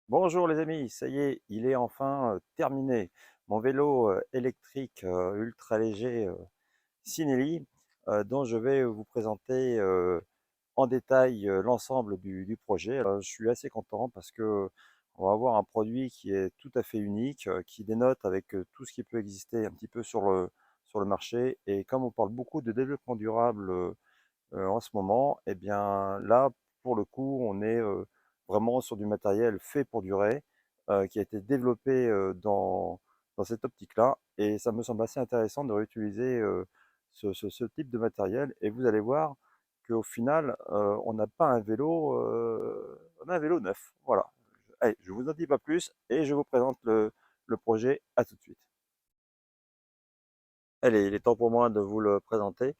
Bonjour les amis, ça y est, il est enfin terminé. Mon vélo électrique ultra léger Sinelli, dont je vais vous présenter en détail l'ensemble du projet. Je suis assez content parce que on va avoir un produit qui est tout à fait unique, qui dénote avec tout ce qui peut exister un petit peu sur le marché. Et comme on parle beaucoup de développement durable en ce moment, eh bien là, pour le coup, on est vraiment sur du matériel fait pour durer, qui a été développé dans cette optique-là. Et ça me semble assez intéressant de réutiliser ce type de matériel. Et vous allez voir qu'au final, on n'a pas un vélo, on a un vélo neuf. Voilà. Allez, je vous en dis pas plus et je vous présente le projet. À tout de suite. Allez, il est temps pour moi de vous le présenter.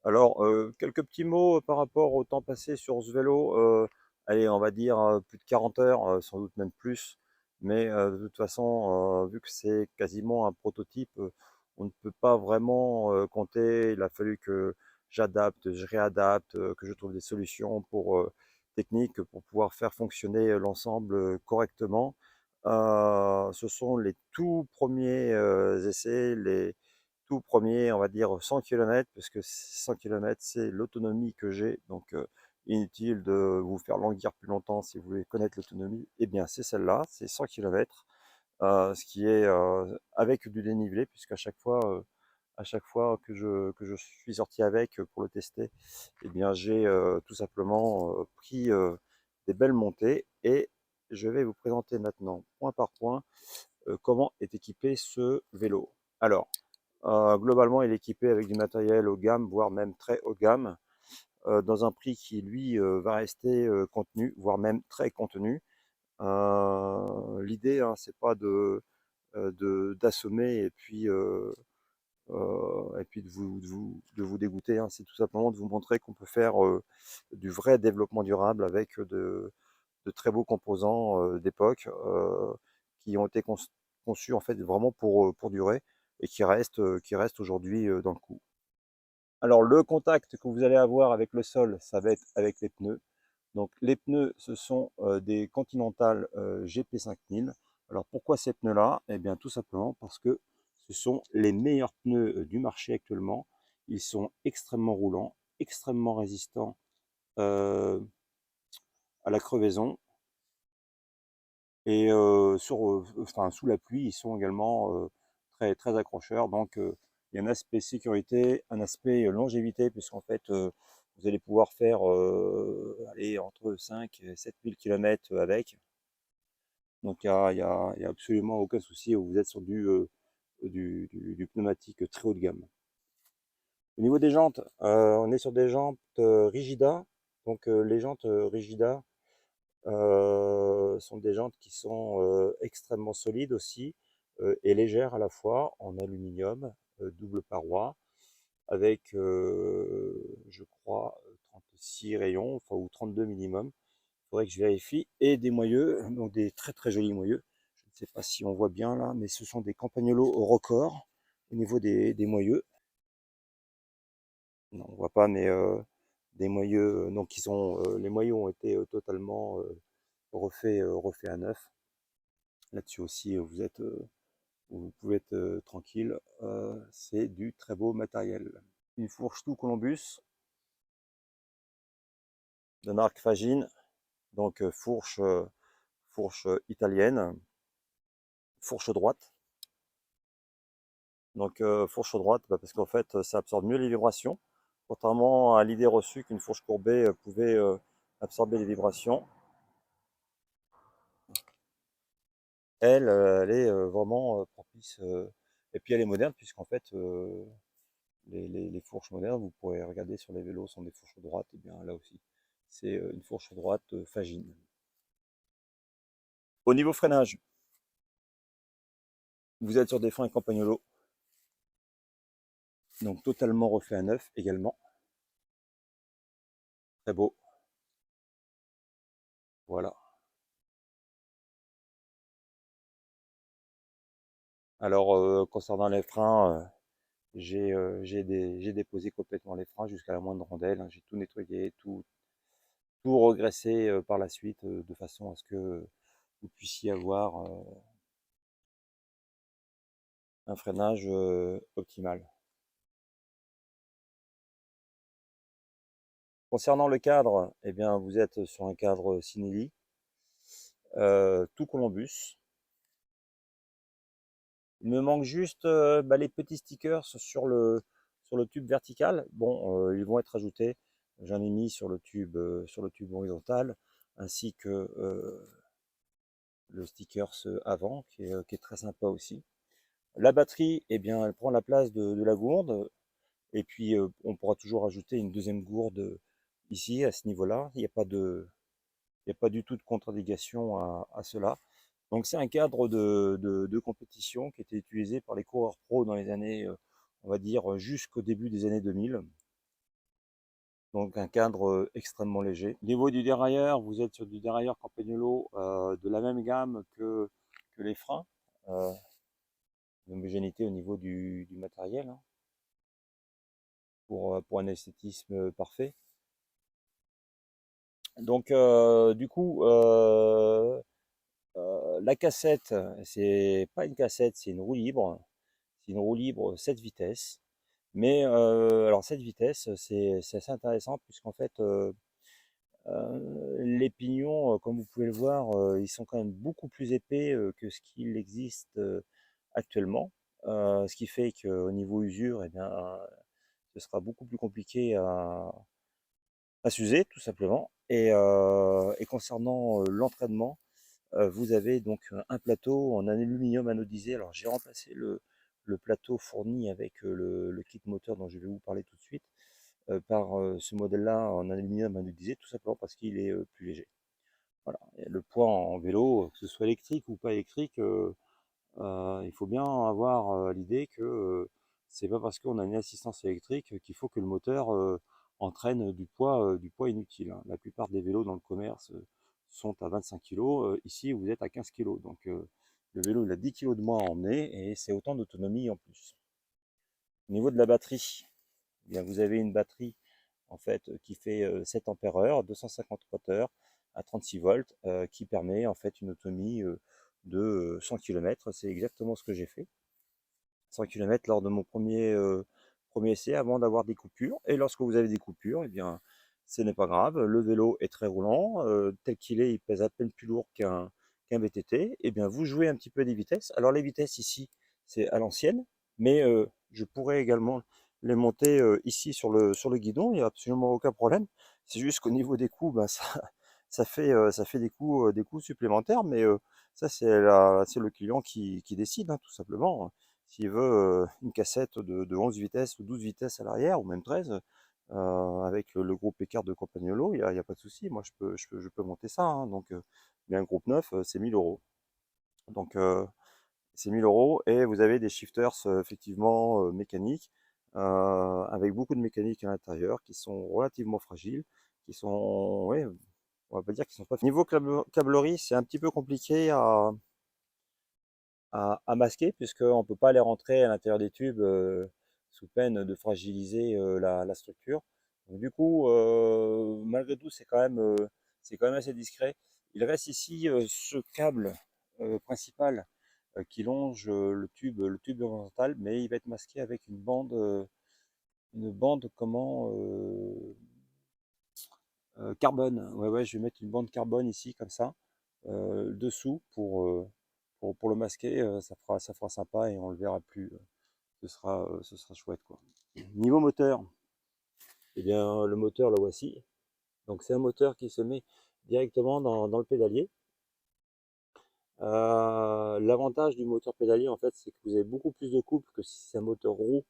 Alors, quelques petits mots par rapport au temps passé sur ce vélo. Allez, on va dire plus de 40 heures, sans doute même plus. Mais de toute façon, vu que c'est quasiment un prototype, on ne peut pas vraiment compter. Il a fallu que j'adapte, je réadapte, que je trouve des solutions techniques pour pouvoir faire fonctionner l'ensemble correctement. Ce sont les tout premiers essais, les tout premier, on va dire 100 km, parce que 100 km, c'est l'autonomie que j'ai. Donc, inutile de vous faire languir plus longtemps si vous voulez connaître l'autonomie. Eh bien, c'est celle-là, c'est 100 km, ce qui est avec du dénivelé, puisqu'à à chaque fois que je suis sorti avec pour le tester, eh bien, j'ai tout simplement pris des belles montées et je vais vous présenter maintenant, point par point, comment est équipé ce vélo. Alors, globalement, il est équipé avec du matériel haut de gamme, voire même très haut de gamme, dans un prix qui, lui, va rester contenu, voire même très contenu. L'idée, hein, c'est pas d'assommer et puis de vous dégoûter, hein. C'est tout simplement de vous montrer qu'on peut faire du vrai développement durable avec de très beaux composants d'époque qui ont été conçus en fait vraiment pour durer et qui restent aujourd'hui dans le coup. Alors le contact que vous allez avoir avec le sol, ça va être avec les pneus. Donc les pneus, ce sont des Continental GP5000. Alors pourquoi ces pneus-là? Eh bien tout simplement parce que ce sont les meilleurs pneus du marché actuellement. Ils sont extrêmement roulants, extrêmement résistants euh, à la crevaison. Et enfin, sous la pluie, ils sont également très accrocheurs. Donc, il y a un aspect sécurité, un aspect longévité, puisqu'en fait, vous allez pouvoir faire aller entre 5 et 7 000 km avec. Donc, il y a absolument aucun souci. Vous êtes sur du pneumatique très haut de gamme. Au niveau des jantes, on est sur des jantes Rigida. Donc, les jantes Rigida, sont des jantes qui sont extrêmement solides aussi et légères à la fois en aluminium, double paroi, avec, je crois, 36 rayons, enfin, ou 32 minimum. Il faudrait que je vérifie. Et des moyeux, donc des très jolis moyeux. Je ne sais pas si on voit bien là, mais ce sont des Campagnolos au record au niveau des moyeux. Non, on voit pas, mais des moyeux, donc les moyeux ont été totalement refaits à neuf. Là-dessus aussi, vous pouvez être tranquille. C'est du très beau matériel. Une fourche tout Columbus de marque Fagine, donc fourche italienne, fourche droite. Donc fourche droite, bah, parce qu'en fait, ça absorbe mieux les vibrations, contrairement à l'idée reçue qu'une fourche courbée pouvait absorber les vibrations. Elle est vraiment propice. Et puis elle est moderne, puisqu'en fait, les fourches modernes, vous pourrez regarder sur les vélos, sont des fourches droites, et bien là aussi, c'est une fourche droite Fagine. Au niveau freinage, vous êtes sur des freins Campagnolo, donc totalement refait à neuf également. Très beau, voilà. Alors, concernant les freins, j'ai déposé complètement les freins jusqu'à la moindre rondelle, hein. J'ai tout nettoyé, tout regraissé par la suite, de façon à ce que vous puissiez avoir un freinage optimal. Concernant le cadre, eh bien, vous êtes sur un cadre Cinelli, tout Columbus. Il me manque juste les petits stickers sur le tube vertical. Bon, ils vont être ajoutés. J'en ai mis sur le tube horizontal, ainsi que le stickers avant, qui est très sympa aussi. La batterie, eh bien, elle prend la place de la gourde. Et puis, on pourra toujours ajouter une deuxième gourde ici, à ce niveau-là. Il n'y a pas du tout de contre-indication à cela. Donc c'est un cadre de compétition qui était utilisé par les coureurs pro dans les années, on va dire, jusqu'au début des années 2000. Donc un cadre extrêmement léger. Au niveau du dérailleur, vous êtes sur du dérailleur Campagnolo de la même gamme que les freins. Euh, L'homogénéité au niveau du matériel, hein, pour un esthétisme parfait. Donc du coup, la cassette, c'est pas une cassette, c'est une roue libre. C'est une roue libre 7 vitesses. Mais alors 7 vitesses, c'est assez intéressant puisqu'en fait, les pignons, comme vous pouvez le voir, ils sont quand même beaucoup plus épais que ce qu'il existe actuellement. Ce qui fait qu'au niveau usure, eh bien, ce sera beaucoup plus compliqué à s'user, tout simplement. Et concernant l'entraînement, vous avez donc un plateau en aluminium anodisé. Alors j'ai remplacé le plateau fourni avec le kit moteur dont je vais vous parler tout de suite par ce modèle-là en aluminium anodisé, tout simplement parce qu'il est plus léger. Voilà. Et le poids en vélo, que ce soit électrique ou pas électrique, il faut bien avoir l'idée que c'est pas parce qu'on a une assistance électrique qu'il faut que le moteur entraîne du poids inutile, hein. La plupart des vélos dans le commerce sont à 25 kg. Ici, vous êtes à 15 kg. Donc, le vélo, il a 10 kg de moins à emmener et c'est autant d'autonomie en plus. Au niveau de la batterie, eh bien, vous avez une batterie en fait qui fait 7 ampères-heure, 250 Wh à 36 volts, qui permet en fait une autonomie de 100 km. C'est exactement ce que j'ai fait. 100 km lors de mon premier essai avant d'avoir des coupures. Et lorsque vous avez des coupures, eh bien, ce n'est pas grave. Le vélo est très roulant. Tel qu'il est, il pèse à peine plus lourd qu'un VTT. Eh bien, vous jouez un petit peu des vitesses. Alors, les vitesses ici, c'est à l'ancienne, mais je pourrais également les monter ici sur le guidon. Il n'y a absolument aucun problème. C'est juste qu'au niveau des coûts, ben, ça fait des coûts supplémentaires, mais ça, c'est le client qui décide, hein, tout simplement. S'il veut une cassette de 11 vitesses ou 12 vitesses à l'arrière, ou même 13, avec le groupe écart de Campagnolo, il y a pas de souci. Moi, je peux monter ça, hein. Donc, mais un groupe neuf, c'est 1000 euros. Donc, c'est 1000 euros et vous avez des shifters effectivement mécaniques, avec beaucoup de mécanique à l'intérieur, qui sont relativement fragiles, qui sont, ouais, on va pas dire qu'ils sont pas. Niveau câblerie, c'est un petit peu compliqué à masquer, puisqu'on ne peut pas les rentrer à l'intérieur des tubes sous peine de fragiliser la structure. Donc, du coup, malgré tout, c'est quand même assez discret. Il reste ici ce câble principal qui longe le tube horizontal, mais il va être masqué avec une bande comment carbone. Ouais, ouais, je vais mettre une bande carbone ici, comme ça, dessous pour le masquer. Ça fera sympa et on le verra plus. Ce sera chouette, quoi. Niveau moteur, eh bien, le moteur, le voici. Donc, c'est un moteur qui se met directement dans le pédalier. L'avantage du moteur pédalier, en fait, c'est que vous avez beaucoup plus de couple que si c'est un moteur roue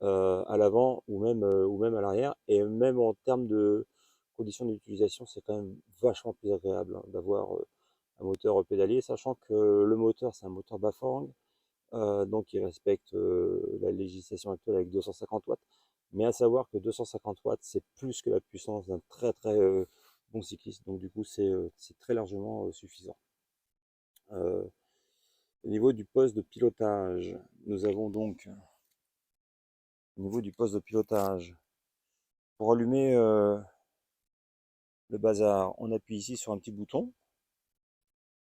à l'avant ou même à l'arrière. Et même en termes de conditions d'utilisation, c'est quand même vachement plus agréable, hein, d'avoir un moteur pédalier, sachant que le moteur, c'est un moteur Bafang, donc il respecte la législation actuelle avec 250 watts. Mais à savoir que 250 watts, c'est plus que la puissance d'un très bon cycliste. Donc du coup, c'est très largement suffisant. Au niveau du poste de pilotage, nous avons donc, au niveau du poste de pilotage, pour allumer le bazar, on appuie ici sur un petit bouton.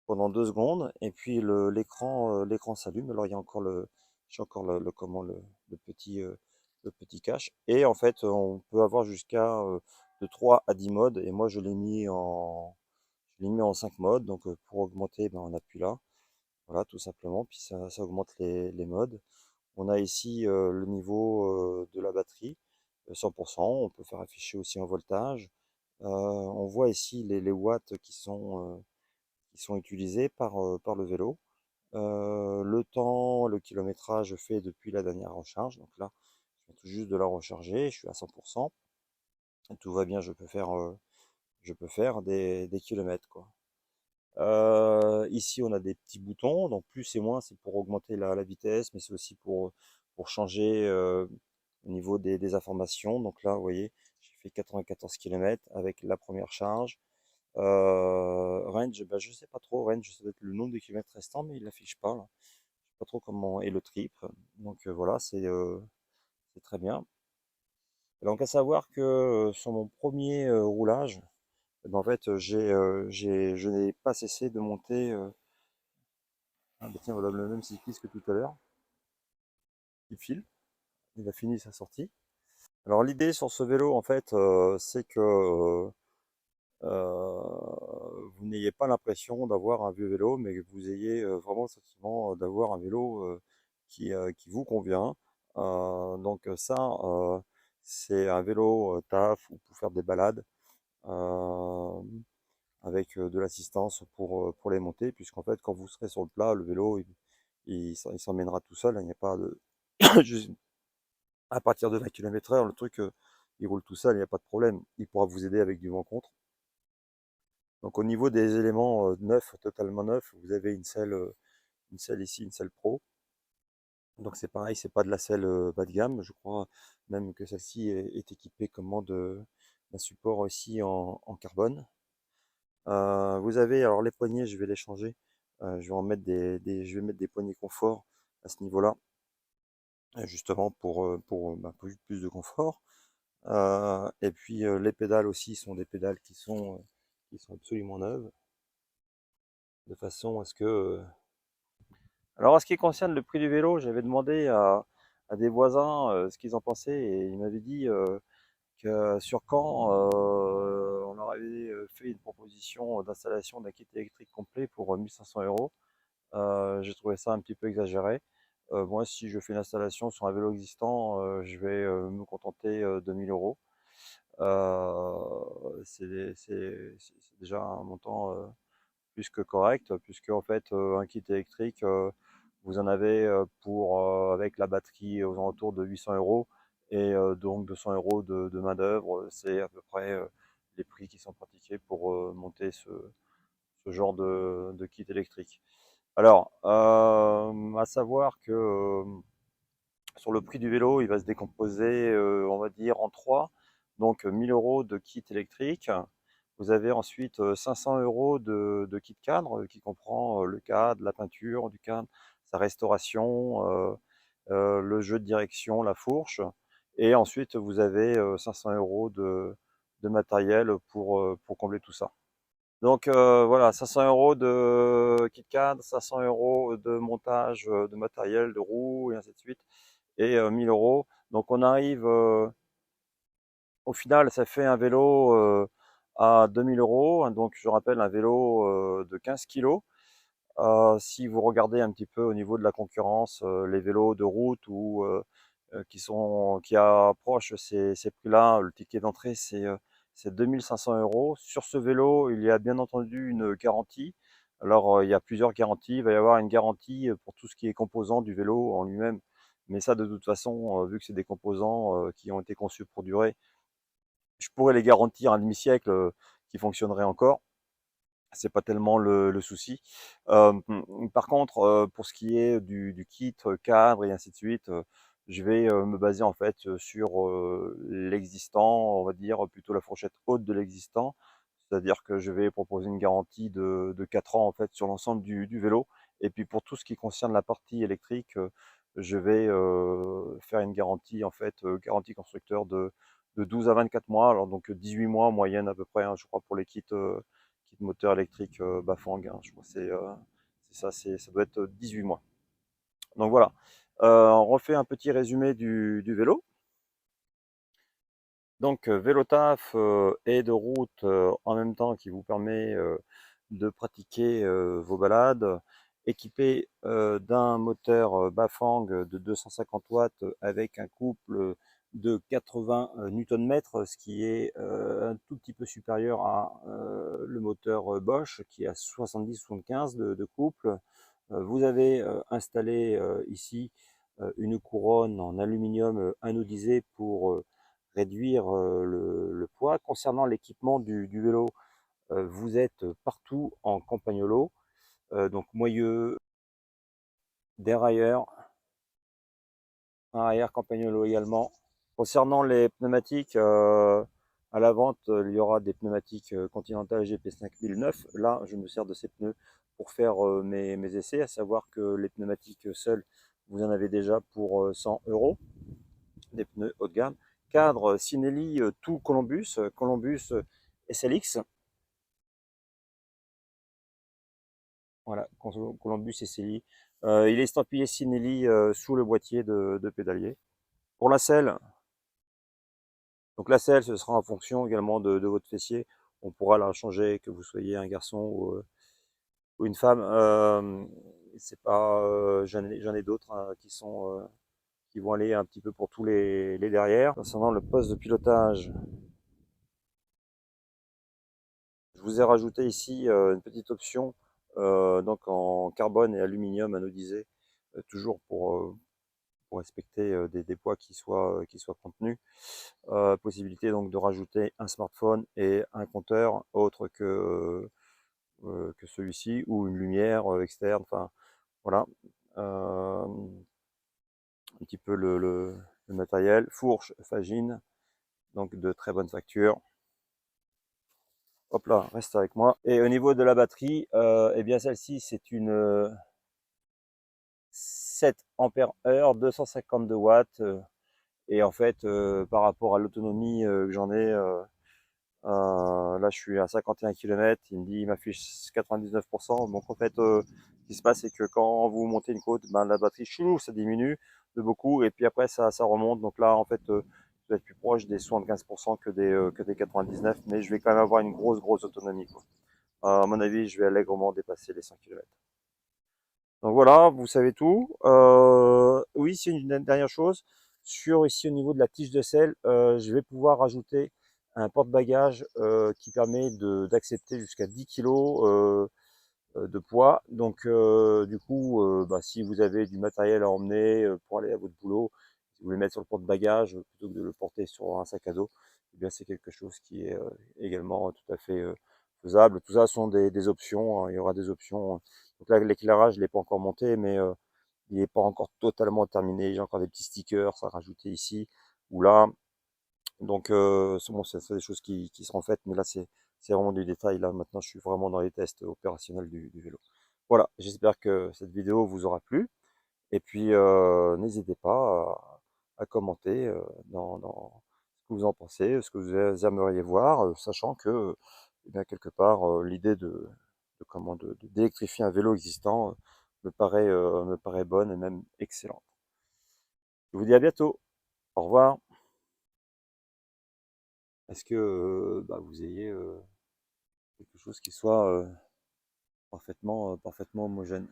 pendant 2 secondes et puis l'écran s'allume. Alors il y a encore j'ai encore comment le petit cache et en fait on peut avoir jusqu'à de 3 à 10 modes et moi je l'ai mis en 5 modes. Donc pour augmenter, ben, on appuie là, voilà, tout simplement, puis ça augmente les modes. On a ici le niveau de la batterie, 100%. On peut faire afficher aussi un voltage. On voit ici les watts qui sont utilisés par le vélo. Le temps, le kilométrage fait depuis la dernière recharge. Donc là, je viens tout juste de la recharger, je suis à 100%. Tout va bien, je peux faire des kilomètres, quoi. Ici, on a des petits boutons, donc plus et moins, c'est pour augmenter la vitesse, mais c'est aussi pour changer au niveau des informations. Donc là, vous voyez, j'ai fait 94 km avec la première charge. Range, bah, je sais pas trop, range, ça doit être le nombre de kilomètres restants, mais il l'affiche pas, là. Je sais pas trop comment est le trip. Donc voilà, c'est très bien. Donc à savoir que sur mon premier roulage, eh ben, en fait, je n'ai pas cessé de monter. Ah bah tiens, voilà le même cycliste que tout à l'heure, il file, il a fini sa sortie. Alors l'idée sur ce vélo, en fait, c'est que vous n'ayez pas l'impression d'avoir un vieux vélo, mais que vous ayez vraiment le sentiment d'avoir un vélo qui vous convient. Donc ça, c'est un vélo taf ou pour faire des balades euh, avec de l'assistance pour les monter, puisqu'en fait, quand vous serez sur le plat, le vélo, il s'emmènera tout seul, hein. Il n'y a pas de... Juste à partir de 20 km/h, le truc, il roule tout seul, il n'y a pas de problème. Il pourra vous aider avec du vent contre. Donc au niveau des éléments neufs, totalement neufs, vous avez une selle ici, une selle pro. Donc c'est pareil, c'est pas de la selle bas de gamme. Je crois même que celle-ci est équipée comment d'un support aussi en carbone. Vous avez alors les poignées, je vais les changer. Je vais en mettre je vais mettre des poignées confort à ce niveau-là, justement pour plus de confort. Et puis les pédales aussi sont des pédales qui sont absolument neuves, de façon à ce que... Alors en ce qui concerne le prix du vélo, j'avais demandé à des voisins ce qu'ils en pensaient et ils m'avaient dit que sur Caen, on leur avait fait une proposition d'installation d'un kit électrique complet pour 1500 euros. J'ai trouvé ça un petit peu exagéré. Moi, si je fais une installation sur un vélo existant, je vais me contenter de 1000 euros. C'est déjà un montant plus que correct, puisque en fait, un kit électrique, vous en avez avec la batterie aux alentours de 800 euros et donc 200 euros de main-d'œuvre. C'est à peu près les prix qui sont pratiqués pour monter ce genre de kit électrique. Alors, à savoir que sur le prix du vélo, il va se décomposer, on va dire, en trois. Donc 1000 euros de kit électrique. Vous avez ensuite 500 euros de kit cadre qui comprend le cadre, la peinture du cadre, sa restauration, le jeu de direction, la fourche. Et ensuite, vous avez 500 euros de matériel pour combler tout ça. Donc voilà, 500 euros de kit cadre, 500 euros de montage de matériel, de roues et ainsi de suite et 1000 euros. Donc on arrive, au final, ça fait un vélo à 2000 euros. Donc je rappelle, un vélo de 15 kilos. Si vous regardez un petit peu au niveau de la concurrence, les vélos de route ou qui approchent ces prix-là, le ticket d'entrée c'est 2500 euros. Sur ce vélo, il y a bien entendu une garantie. Alors il y a plusieurs garanties. Il va y avoir une garantie pour tout ce qui est composant du vélo en lui-même. Mais ça, de toute façon, vu que c'est des composants qui ont été conçus pour durer, je pourrais les garantir un demi-siècle qui fonctionneraient encore. C'est pas tellement le souci. Par contre, pour ce qui est du kit cadre et ainsi de suite, je vais me baser en fait sur l'existant, on va dire plutôt la fourchette haute de l'existant. C'est-à-dire que je vais proposer une garantie de 4 ans en fait sur l'ensemble du vélo. Et puis pour tout ce qui concerne la partie électrique, je vais faire une garantie en fait, garantie constructeur de 12 à 24 mois. Alors donc 18 mois en moyenne à peu près, hein, je crois pour les kits kit moteur électrique Bafang, hein, je crois que ça, ça doit être 18 mois. Donc voilà, on refait un petit résumé du vélo. Donc vélo taf et de route en même temps qui vous permet de pratiquer vos balades, équipé d'un moteur Bafang de 250 watts avec un couple de 80 Nm, ce qui est un tout petit peu supérieur à le moteur Bosch qui a 70-75 de couple. Vous avez installé ici une couronne en aluminium anodisé pour réduire le poids. Concernant l'équipement du vélo, vous êtes partout en campagnolo, donc moyeu, dérailleur, un arrière campagnolo également. Concernant les pneumatiques, à la vente, il y aura des pneumatiques Continental GP 5009. Là, je me sers de ces pneus pour faire mes essais, à savoir que les pneumatiques seuls, vous en avez déjà pour 100 €, des pneus haut de gamme. Cadre Sinelli tout Columbus, Columbus SLX. Voilà, Columbus SLI. Il est estampillé Sinelli sous le boîtier de pédalier. Pour la selle, donc la selle, ce sera en fonction également de votre fessier. On pourra la changer, que vous soyez un garçon ou une femme. C'est pas, j'en ai d'autres hein, qui vont aller un petit peu pour tous les derrière. Concernant le poste de pilotage, je vous ai rajouté ici une petite option donc en carbone et aluminium anodisé, toujours pour respecter des poids qui soient contenus. Possibilité donc de rajouter un smartphone et un compteur autre que celui-ci ou une lumière externe. Enfin voilà, un petit peu le matériel. Fourche Fagine, donc de très bonne facture. Hop là, reste avec moi. Et au niveau de la batterie, eh bien celle-ci c'est une 7 ampères-heure, 252 watts. Et en fait, par rapport à l'autonomie que j'en ai, là je suis à 51 km, il m'affiche 99%. Donc en fait, ce qui se passe, c'est que quand vous montez une côte, ben, la batterie, chou, ça diminue de beaucoup, et puis après ça remonte. Donc là, en fait, je vais être plus proche des 75% que des 99, mais je vais quand même avoir une grosse autonomie, quoi. À mon avis, je vais allègrement dépasser les 100 km. Donc voilà, vous savez tout. Oui, c'est une dernière chose. Sur ici au niveau de la tige de selle, je vais pouvoir rajouter un porte-bagages qui permet d'accepter jusqu'à 10 kilos de poids. Donc du coup, bah, si vous avez du matériel à emmener pour aller à votre boulot, si vous voulez mettre sur le porte-bagages plutôt que de le porter sur un sac à dos, eh bien c'est quelque chose qui est également tout à fait faisable. Tout ça sont des options, hein. Il y aura des options. Donc là, l'éclairage, il n'est pas encore monté, mais il n'est pas encore totalement terminé. J'ai encore des petits stickers à rajouter ici ou là. Donc, bon, c'est des choses qui seront faites, mais là, c'est vraiment du détail. Là, maintenant, je suis vraiment dans les tests opérationnels du vélo. Voilà, j'espère que cette vidéo vous aura plu. Et puis, n'hésitez pas à commenter dans ce que vous en pensez, ce que vous aimeriez voir, sachant que, eh bien, quelque part, l'idée d'électrifier un vélo existant me paraît bonne et même excellente. Je vous dis à bientôt. Au revoir. Est-ce que bah, vous ayez quelque chose qui soit parfaitement homogène?